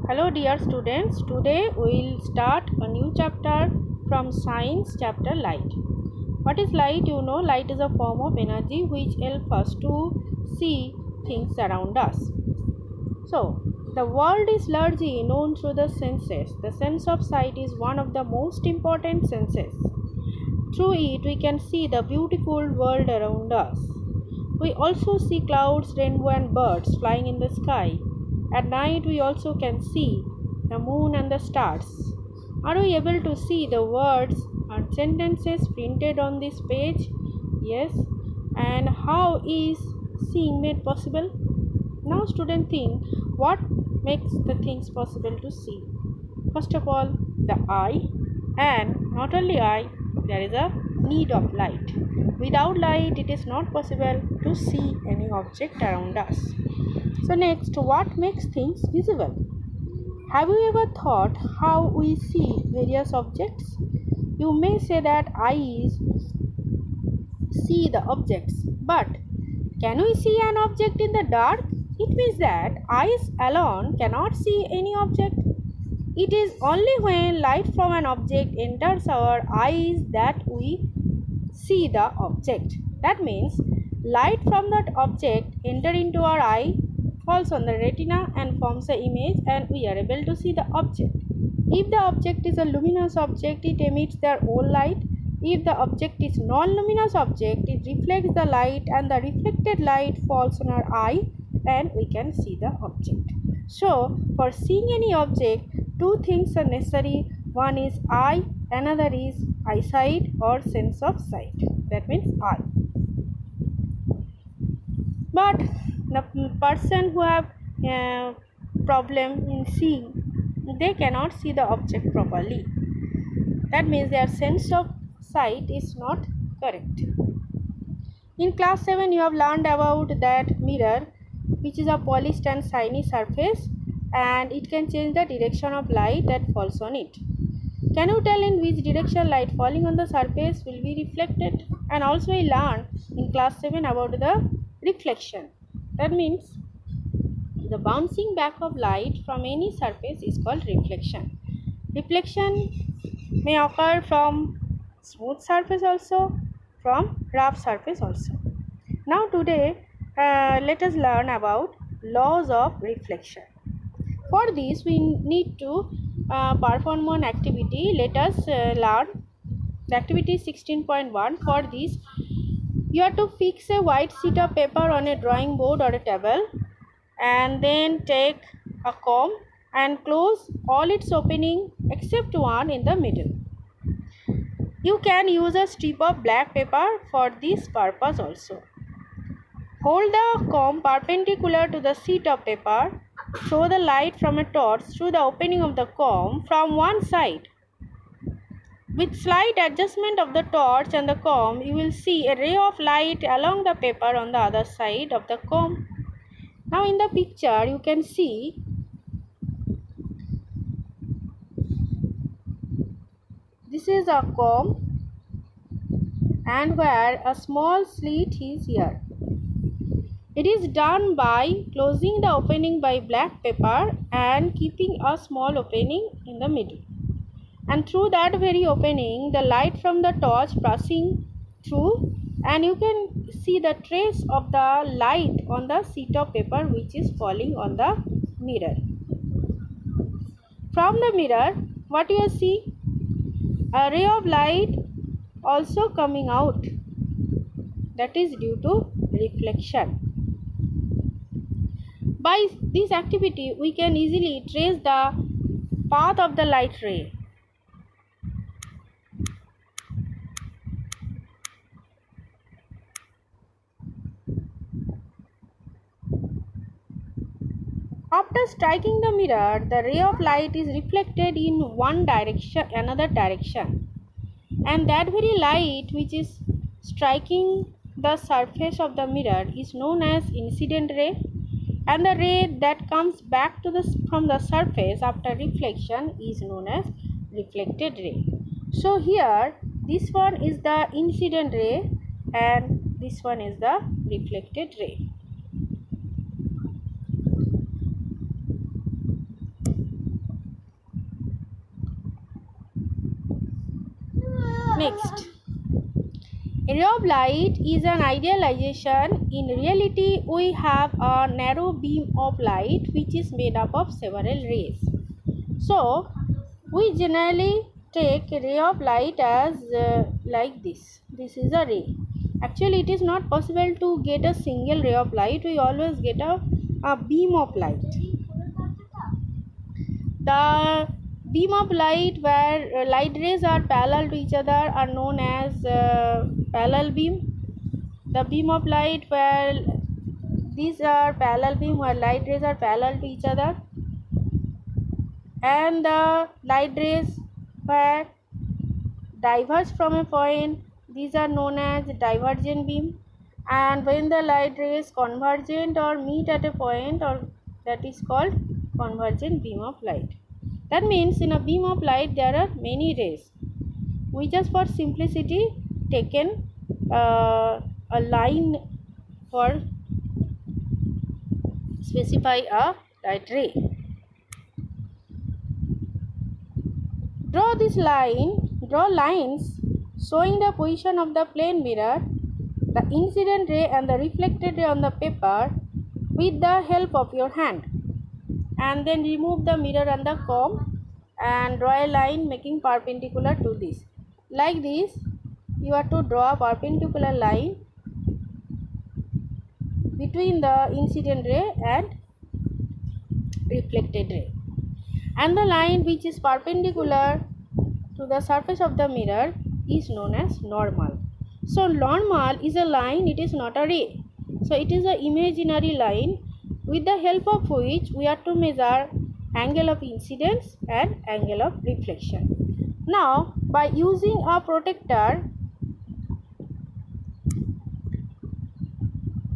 Hello dear students, today we will start a new chapter from science chapter light. What is light? You know, light is a form of energy which helps us to see things around us. So, the world is largely known through the senses. The sense of sight is one of the most important senses. Through it, we can see the beautiful world around us. We also see clouds, rainbow and birds flying in the sky. At night, we also can see the moon and the stars. Are we able to see the words and sentences printed on this page? Yes. And how is seeing made possible? Now students think, what makes the things possible to see? First of all, the eye, and not only eye, there is a need of light. Without light, it is not possible to see any object around us. So next, what makes things visible? Have you ever thought how we see various objects? You may say that eyes see the objects, but can we see an object in the dark? It means that eyes alone cannot see any object. It is only when light from an object enters our eyes that we see the object. That means light from that object enter into our eye, falls on the retina and forms an image, and we are able to see the object. If the object is a luminous object, it emits their own light. If the object is non-luminous object, it reflects the light and the reflected light falls on our eye and we can see the object. So, for seeing any object, two things are necessary. One is eye, another is eyesight or sense of sight. That means eye. But the person who have problem in seeing, they cannot see the object properly. That means their sense of sight is not correct. In class 7, you have learned about that mirror, which is a polished and shiny surface, and it can change the direction of light that falls on it. Can you tell in which direction light falling on the surface will be reflected? And also we learned in class 7 about the reflection. That means the bouncing back of light from any surface is called reflection. Reflection may occur from smooth surface also, from rough surface also. Now today let us learn about laws of reflection. For this we need to perform one activity. Let us learn the activity 16.1. For this, you have to fix a white sheet of paper on a drawing board or a table, and then take a comb and close all its opening except one in the middle. You can use a strip of black paper for this purpose also. Hold the comb perpendicular to the sheet of paper. Throw the light from a torch through the opening of the comb from one side. With slight adjustment of the torch and the comb, you will see a ray of light along the paper on the other side of the comb. Now in the picture you can see this is a comb and where a small slit is here. It is done by closing the opening by black paper and keeping a small opening in the middle. And through that very opening, the light from the torch passing through, and you can see the trace of the light on the sheet of paper which is falling on the mirror. From the mirror, what you see? A ray of light also coming out. That is due to reflection. By this activity, we can easily trace the path of the light ray. After striking the mirror, the ray of light is reflected in one direction, another direction, and that very light which is striking the surface of the mirror is known as incident ray, and the ray that comes back to from the surface after reflection is known as reflected ray. So here this one is the incident ray and this one is the reflected ray. Next, a ray of light is an idealization. In reality, we have a narrow beam of light which is made up of several rays. So we generally take a ray of light as like this. This is a ray. Actually, it is not possible to get a single ray of light. We always get a beam of light. The beam of light where light rays are parallel to each other are known as parallel beam. The beam of light where these are parallel beam, where light rays are parallel to each other, and the light rays where diverge from a point, these are known as divergent beam. And when the light rays convergent or meet at a point, or that is called convergent beam of light. That means in a beam of light there are many rays. We just for simplicity taken a line for specify a light ray. Draw lines showing the position of the plane mirror, the incident ray and the reflected ray on the paper with the help of your hand, and then remove the mirror and the comb and draw a line making perpendicular to this. Like this, you have to draw a perpendicular line between the incident ray and reflected ray, and the line which is perpendicular to the surface of the mirror is known as normal. So normal is a line, it is not a ray. So it is an imaginary line with the help of which we have to measure angle of incidence and angle of reflection. Now by using a protector,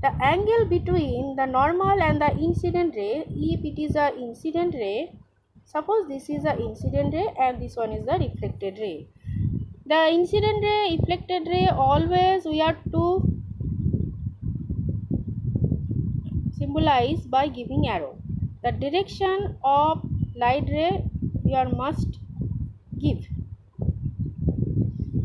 the angle between the normal and the incident ray, if it is a incident ray, suppose this is a incident ray and this one is the reflected ray. The incident ray, reflected ray, always we have to symbolize by giving arrow. The direction of light ray you must give.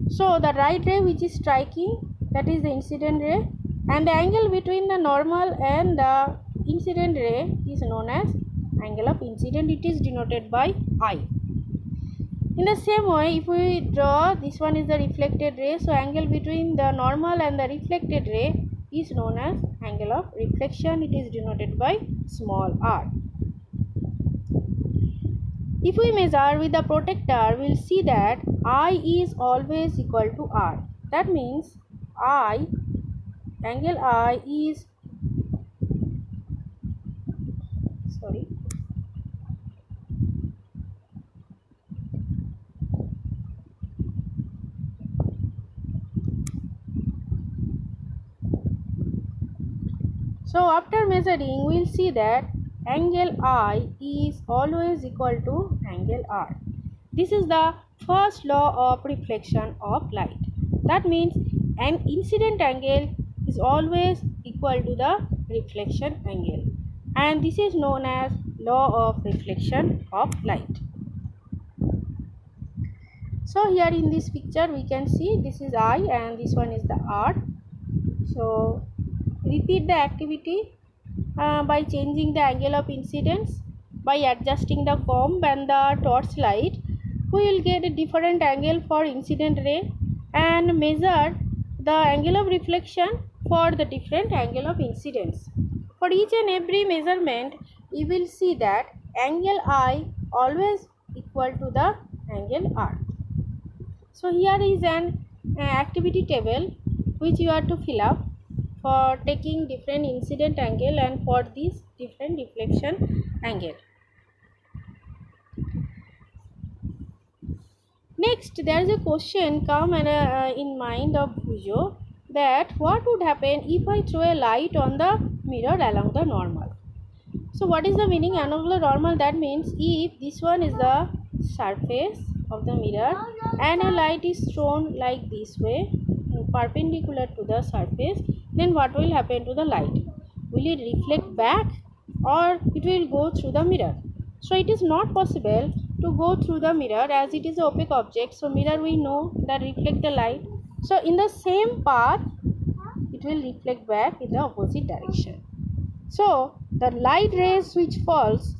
So the right ray which is striking, that is the incident ray, and the angle between the normal and the incident ray is known as angle of incident. It is denoted by I. In the same way, if we draw, this one is the reflected ray, so angle between the normal and the reflected ray is known as angle of reflection. It is denoted by small r. If we measure with the protector, we will see that I is always equal to r. That means angle I is So after measuring, we will see that angle I is always equal to angle R. This is the first law of reflection of light. That means an incident angle is always equal to the reflection angle, and this is known as law of reflection of light. So here in this picture we can see this is I and this one is the R. So repeat the activity by changing the angle of incidence. By adjusting the comb and the torch light, we will get a different angle for incident ray and measure the angle of reflection for the different angle of incidence. For each and every measurement, you will see that angle I always equal to the angle R. So here is an activity table which you have to fill up for taking different incident angle and for this different reflection angle. Next, there is a question come in mind of Bhujo, that what would happen if I throw a light on the mirror along the normal. So what is the meaning along the normal? That means if this one is the surface of the mirror and a light is thrown like this way perpendicular to the surface, then what will happen to the light? Will it reflect back or it will go through the mirror? So it is not possible to go through the mirror, as it is an opaque object. So mirror we know that reflect the light. So in the same path it will reflect back in the opposite direction. So the light rays which falls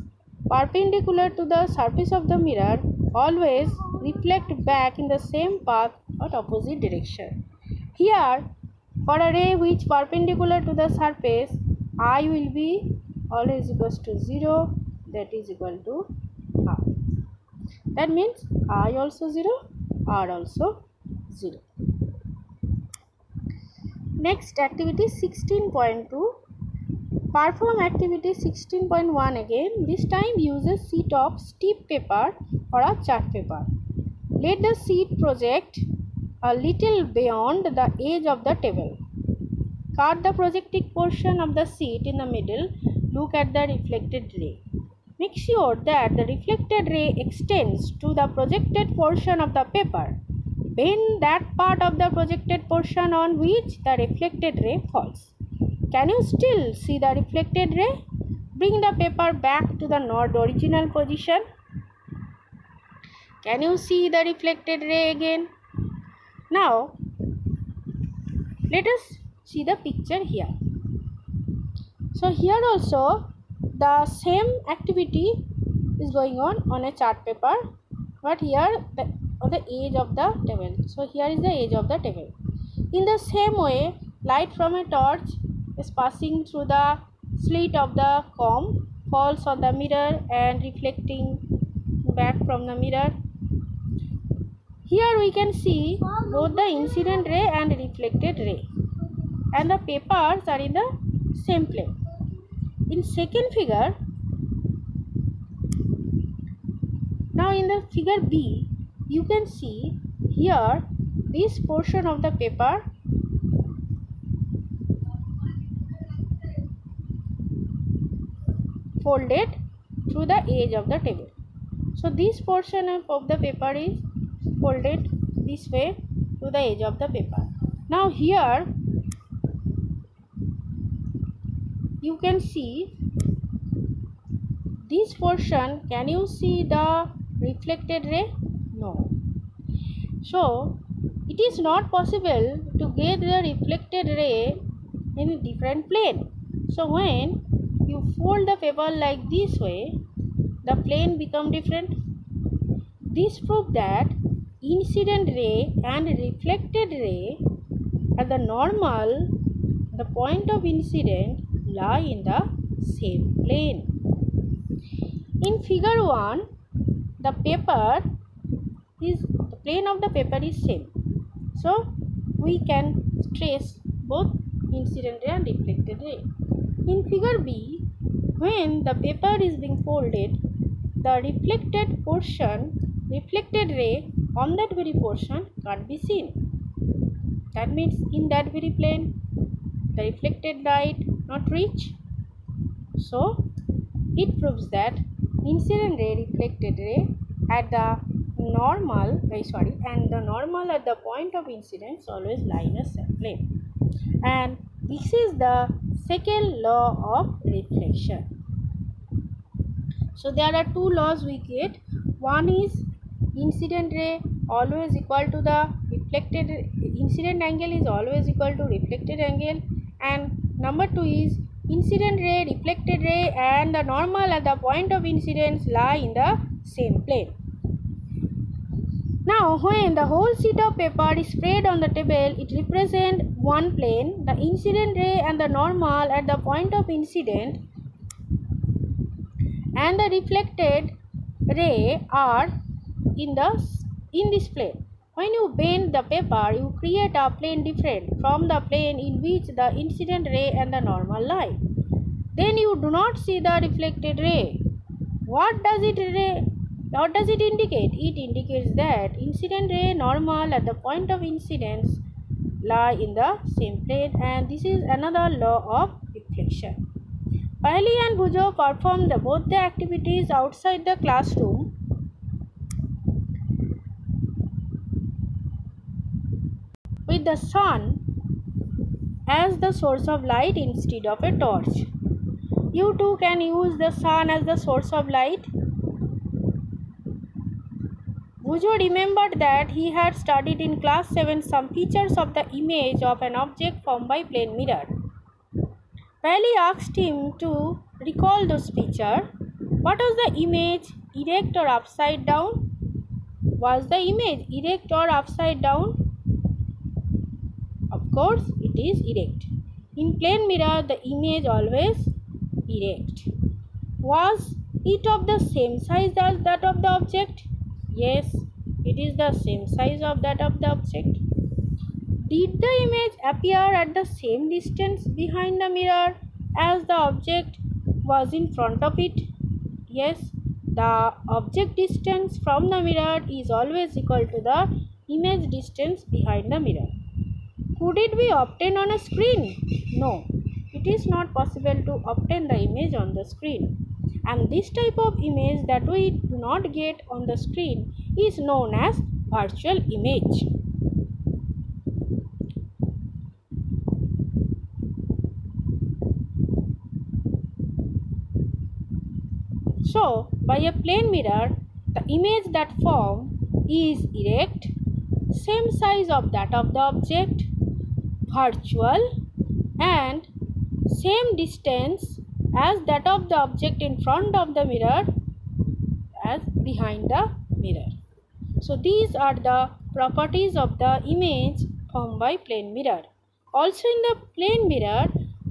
perpendicular to the surface of the mirror always reflect back in the same path or opposite direction. Here, for a ray which perpendicular to the surface, I will be always equals to 0, that is equal to R. That means I also 0, R also 0. Next activity 16.2. Perform activity 16.1 again. This time use a sheet of stiff paper or a chart paper. Let the sheet project a little beyond the edge of the table. Cut the projected portion of the sheet in the middle. Look at the reflected ray. Make sure that the reflected ray extends to the projected portion of the paper. Bend that part of the projected portion on which the reflected ray falls. Can you still see the reflected ray? Bring the paper back to the original position. Can you see the reflected ray again? Now, let us see the picture here. So here also the same activity is going on a chart paper, but here on the edge of the table. So here is the edge of the table. In the same way, light from a torch is passing through the slit of the comb, falls on the mirror and reflecting back from the mirror. Here we can see both the incident ray and reflected ray, and the papers are in the same plane. In second figure, now in the figure B, you can see here this portion of the paper folded through the edge of the table. So this portion of the paper is folded this way to the edge of the paper. Now here you can see this portion. Can you see the reflected ray? No. So it is not possible to get the reflected ray in a different plane. So when you fold the paper like this way, the plane become different. This proves that incident ray and reflected ray at the normal, the point of incident lie in the same plane. In figure 1, the plane of the paper is same. So we can trace both incident ray and reflected ray. In figure B, when the paper is being folded, the reflected ray on that very portion can't be seen. That means in that very plane, the reflected light not reach. So it proves that incident ray, reflected ray at the normal, and the normal at the point of incidence always lie in a same plane. And this is the second law of reflection. So there are two laws we get. One is incident ray always equal to the reflected, incident angle is always equal to reflected angle, and number 2 is incident ray, reflected ray and the normal at the point of incidence lie in the same plane. Now when the whole sheet of paper is spread on the table, it represents one plane. The incident ray and the normal at the point of incident and the reflected ray are in this plane. When you bend the paper, you create a plane different from the plane in which the incident ray and the normal lie. Then you do not see the reflected ray. What does it indicate? It indicates that incident ray, normal at the point of incidence lie in the same plane, and this is another law of reflection. Paheli and Bhujo performed both the activities outside the classroom. With the sun as the source of light instead of a torch. You too can use the sun as the source of light. Bujo remembered that he had studied in class 7 some features of the image of an object formed by plane mirror. Pally asked him to recall those features. What was the image, erect or upside down? Was the image erect or upside down? Of course, it is erect. In plane mirror, the image always erect. Was it of the same size as that of the object? Yes, it is the same size of that of the object. Did the image appear at the same distance behind the mirror as the object was in front of it? Yes, the object distance from the mirror is always equal to the image distance behind the mirror. Could it be obtained on a screen? No, it is not possible to obtain the image on the screen. And this type of image that we do not get on the screen is known as virtual image. So, by a plane mirror, the image that form is erect, same size of that of the object, virtual, and same distance as that of the object in front of the mirror as behind the mirror. So these are the properties of the image formed by plane mirror. Also in the plane mirror,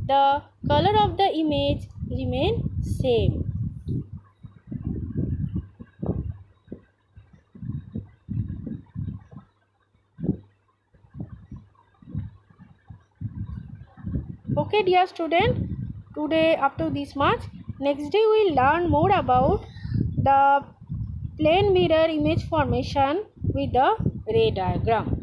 the color of the image remain same. Okay dear student, today up to this much. Next day we will learn more about the plane mirror image formation with the ray diagram.